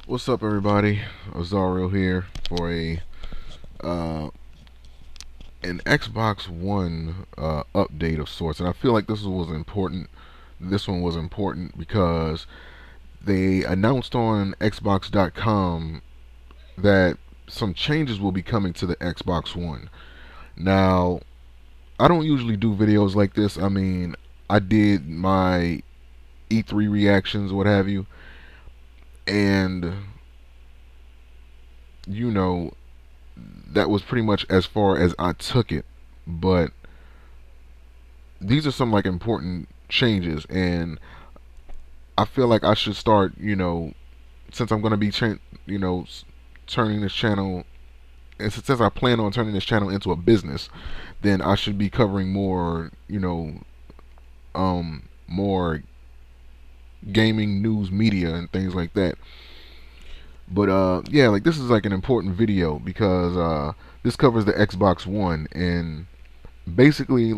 What's up, everybody? Azario here for a uh, an Xbox One update of sorts, and I feel like this was important. This one was important because they announced on Xbox.com that some changes will be coming to the Xbox One. Now, I don't usually do videos like this. I mean, I did my E3 reactions, what have you, and you know that was pretty much as far as I took it. But these are some like important changes, and I feel like I should start. Since I'm going to be, turning this channel, and since I plan on turning this channel into a business, then I should be covering more, more gaming news media and things like that. But yeah, like this is like an important video because this covers the Xbox One, and basically,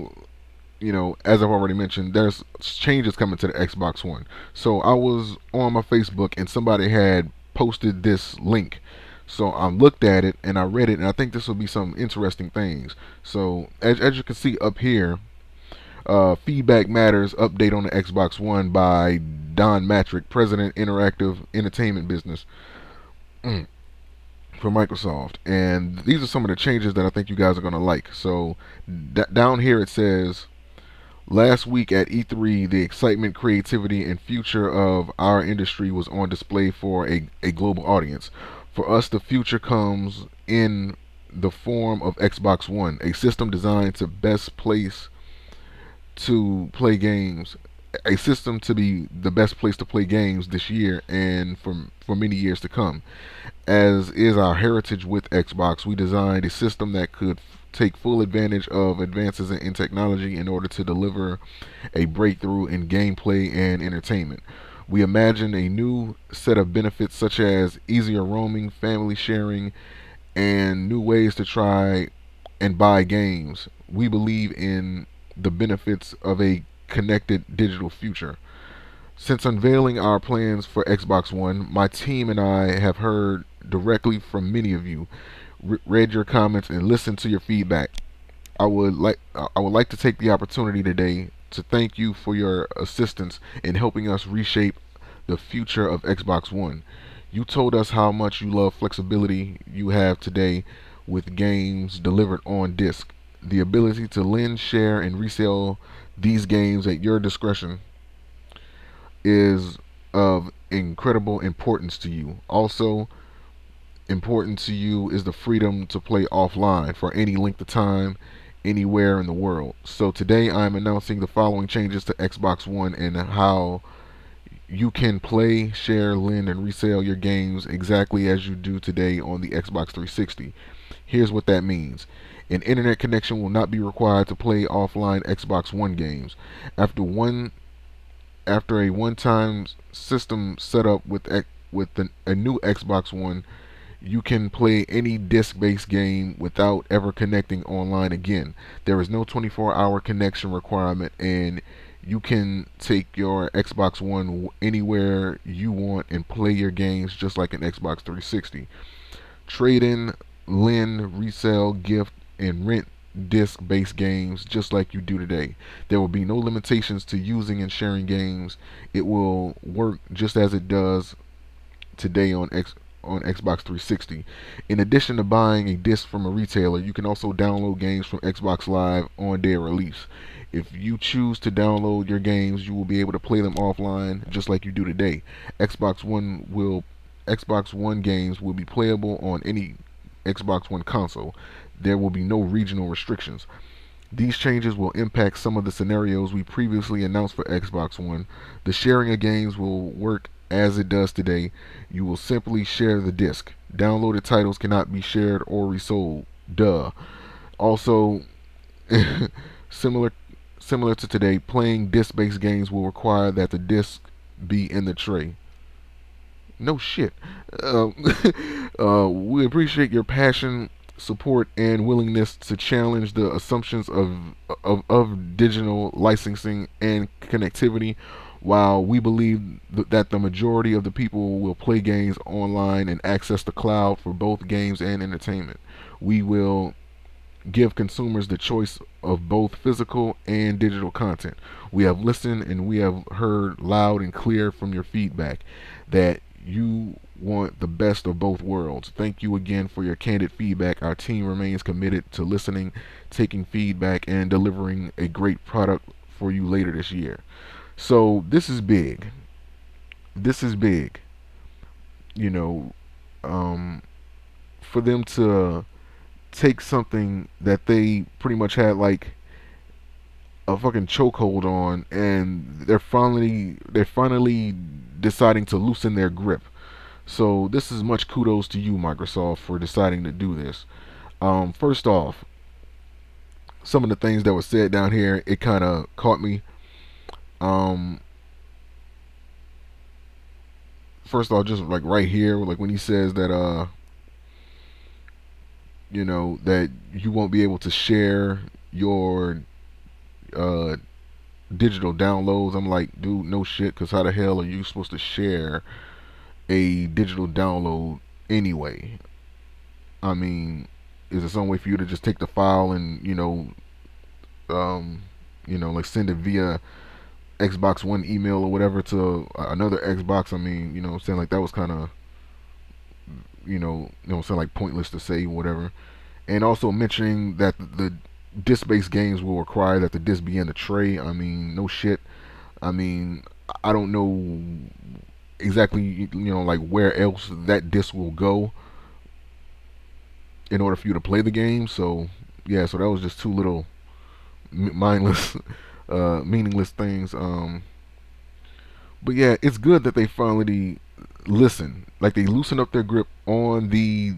as I've already mentioned, there's changes coming to the Xbox One. So I was on my Facebook and somebody had posted this link. So I looked at it and I read it, and I think this will be some interesting things. So as you can see up here, Feedback Matters update on the Xbox One by Don Matrick, President Interactive Entertainment Business for Microsoft. And these are some of the changes that I think you guys are going to like. So down here it says, last week at E3, the excitement, creativity, and future of our industry was on display for a global audience. For us, the future comes in the form of Xbox One, a system designed to best place to play games, a system to be the best place to play games this year and for many years to come. As is our heritage with Xbox, we designed a system that could take full advantage of advances in technology in order to deliver a breakthrough in gameplay and entertainment. We imagined a new set of benefits such as easier roaming, family sharing, and new ways to try and buy games. We believe in the benefits of a connected digital future. Since unveiling our plans for Xbox One, my team and I have heard directly from many of you, read your comments, and listened to your feedback. I would like to take the opportunity today to thank you for your assistance in helping us reshape the future of Xbox One. You told us how much you love flexibility you have today with games delivered on disc. The ability to lend, share, and resell these games at your discretion is of incredible importance to you. Also, important to you is the freedom to play offline for any length of time, anywhere in the world. So today I'm announcing the following changes to Xbox One and how you can play, share, lend, and resell your games exactly as you do today on the Xbox 360. Here's what that means. An internet connection will not be required to play offline Xbox One games. After one after a one-time system setup with a new Xbox One, you can play any disc-based game without ever connecting online again. There is no 24-hour connection requirement, and you can take your Xbox One anywhere you want and play your games just like an Xbox 360. Trade in, lend, resell, gift, and rent disc-based games just like you do today. There will be no limitations to using and sharing games. It will work just as it does today on Xbox 360. In addition to buying a disc from a retailer, you can also download games from Xbox Live on their release. If you choose to download your games, you will be able to play them offline just like you do today. Xbox One games will be playable on any Xbox One console. There will be no regional restrictions. These changes will impact some of the scenarios we previously announced for Xbox One. The sharing of games will work as it does today. You will simply share the disc. Downloaded titles cannot be shared or resold. Duh. Also, similar similar to today, playing disc-based games will require that the disc be in the tray. No shit. Uh, we appreciate your passion, support, and willingness to challenge the assumptions of digital licensing and connectivity. While we believe that the majority of the people will play games online and access the cloud for both games and entertainment, we will give consumers the choice of both physical and digital content. We have listened and we have heard loud and clear from your feedback that you want the best of both worlds. Thank you again for your candid feedback. Our team remains committed to listening, taking feedback, and delivering a great product for you later this year. So this is big. This is big. You know, um, for them to take something that they pretty much had like a fucking chokehold on, and they're finally deciding to loosen their grip. So this is much kudos to you, Microsoft, for deciding to do this. First off, some of the things that were said down here, it kind of caught me. Um, First off, just like right here, like when he says that that you won't be able to share your uh digital downloads. I'm like, dude, no shit, because how the hell are you supposed to share a digital download anyway? I mean, is there some way for you to just take the file and um, like send it via Xbox One email or whatever to another Xbox? I mean, what I'm saying, like that was kind of what I'm saying, like pointless to say whatever. And also mentioning that the disc-based games will require that the disc be in the tray. I mean, no shit. I mean, I don't know exactly, like where else that disc will go in order for you to play the game. So yeah, so that was just two little mindless, meaningless things. But yeah, it's good that they finally listen. Like they loosen up their grip on the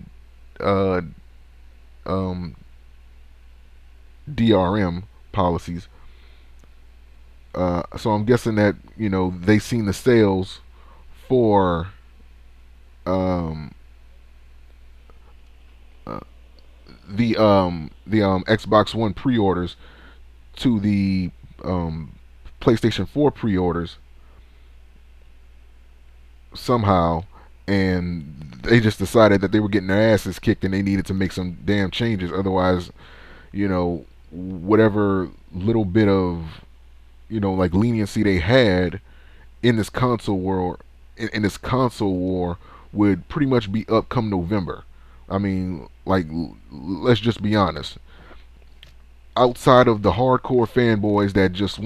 uh, um, DRM policies. So I'm guessing that they seen the sales for um, uh, the Xbox One pre-orders to the um, PlayStation 4 pre-orders somehow, and they just decided that they were getting their asses kicked and they needed to make some damn changes. Otherwise, whatever little bit of like leniency they had in this console war, in this console war, would pretty much be up come November. I mean, like, let's just be honest. Outside of the hardcore fanboys that just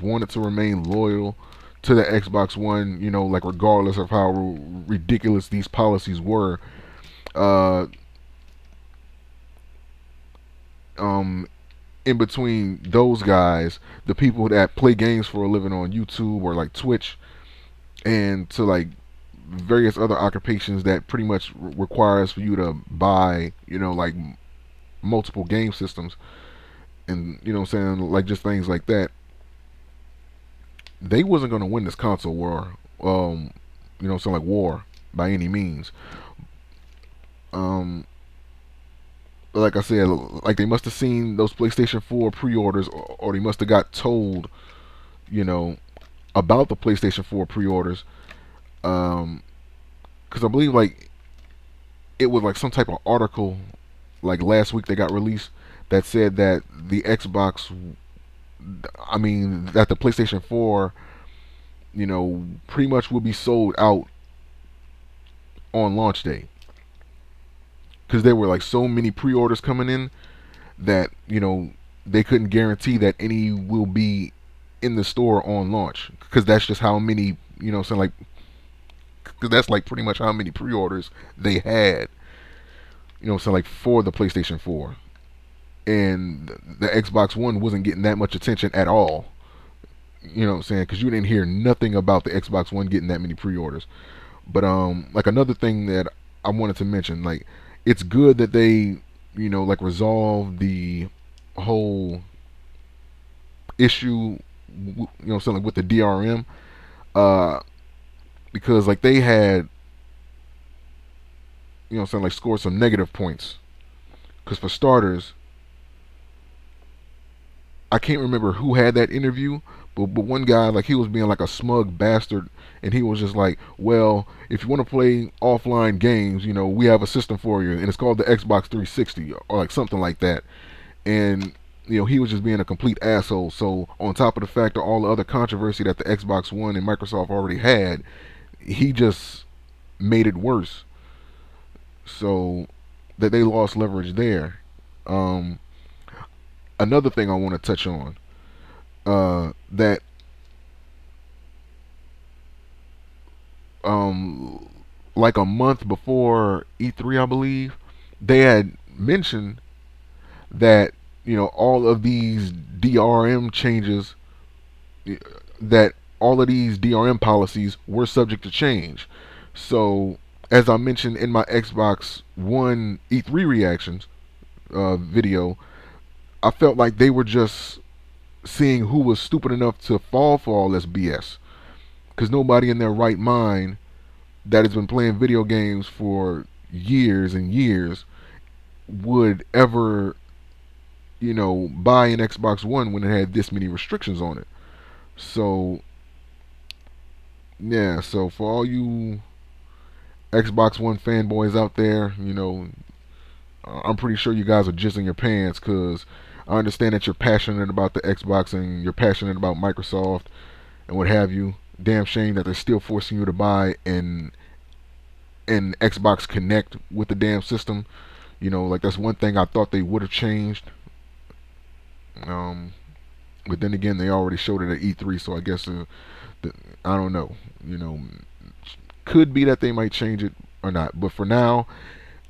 wanted to remain loyal to the Xbox One, like regardless of how ridiculous these policies were, uh, um, in between those guys, the people that play games for a living on YouTube or like Twitch, and to like various other occupations that pretty much requires for you to buy, like multiple game systems, and what I'm saying, like just things like that. They wasn't going to win this console war, so like war by any means. Um, like I said, like they must have seen those PlayStation 4 pre-orders, or they must have got told, you know, about the PlayStation 4 pre-orders. Because I believe like it was like some type of article like last week that got released that said that the Xbox, I mean that the PlayStation 4, pretty much will be sold out on launch day, because there were like so many pre-orders coming in that they couldn't guarantee that any will be in the store on launch, because that's just how many, so like, because that's like pretty much how many pre-orders they had, so like for the PlayStation 4, and the Xbox One wasn't getting that much attention at all. You know what I'm saying? Because you didn't hear nothing about the Xbox One getting that many pre-orders. But like another thing that I wanted to mention, like it's good that they, like resolve the whole issue, something like with the DRM, uh, because like they had, something like scored some negative points. Because for starters, I can't remember who had that interview, But one guy, like, he was being like a smug bastard, and he was just like, well, if you want to play offline games, we have a system for you, and it's called the Xbox 360, or like something like that. And he was just being a complete asshole. So on top of the fact of all the other controversy that the Xbox One and Microsoft already had, he just made it worse. So that they lost leverage there. Um, Another thing I want to touch on, that um, like a month before E3, I believe, they had mentioned that all of these DRM changes, that all of these DRM policies were subject to change. So, as I mentioned in my Xbox One E3 reactions video, I felt like they were just seeing who was stupid enough to fall for all this BS. Because nobody in their right mind that has been playing video games for years and years would ever, buy an Xbox One when it had this many restrictions on it. So, yeah, so for all you Xbox One fanboys out there, I'm pretty sure you guys are jizzing your pants, because I understand that you're passionate about the Xbox and you're passionate about Microsoft and what have you. Damn shame that they're still forcing you to buy an Xbox Connect with the damn system. Like, that's one thing I thought they would have changed. But then again, they already showed it at E3, so I guess I don't know. Could be that they might change it or not. But for now,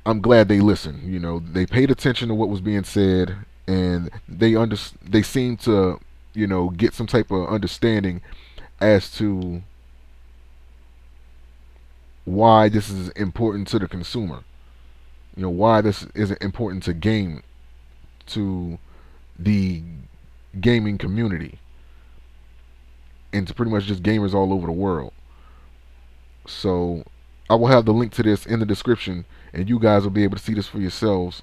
I'm glad they listened. They paid attention to what was being said, and they seemed to, get some type of understanding as to why this is important to the consumer. Why this isn't important to the gaming community, and to pretty much just gamers all over the world. So I will have the link to this in the description, and you guys will be able to see this for yourselves.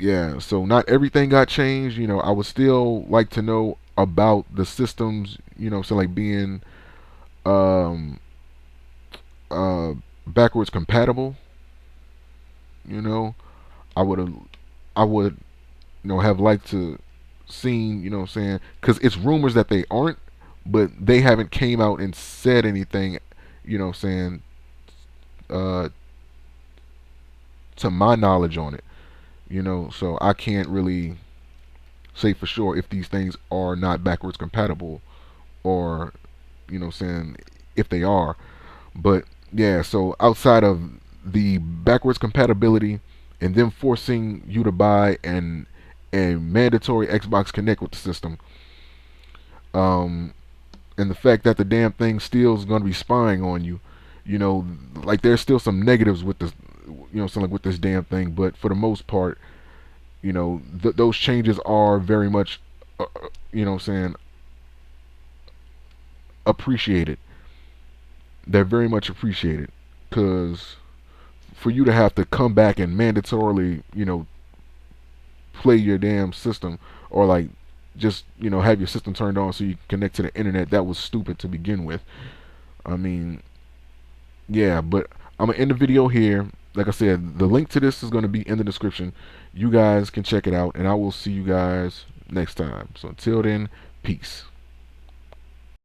Yeah, so not everything got changed. I would still like to know about the systems, so like being um, uh, backwards compatible. You know, I would have, I would, have liked to seen, what I'm saying, because it's rumors that they aren't, but they haven't came out and said anything, what I'm saying, uh, to my knowledge on it. So I can't really say for sure if these things are not backwards compatible, or, saying, if they are. But yeah, so outside of the backwards compatibility and them forcing you to buy a mandatory Xbox Connect with the system, um, and the fact that the damn thing still is going to be spying on you, like, there's still some negatives with this, so like with this damn thing. But for the most part, those changes are very much, saying, appreciated. They're very much appreciated, because for you to have to come back and mandatorily, play your damn system, or like just, have your system turned on so you can connect to the internet, that was stupid to begin with. I mean, yeah, but I'm gonna end the video here. Like I said, the link to this is going to be in the description. You guys can check it out, and I will see you guys next time. So until then, peace.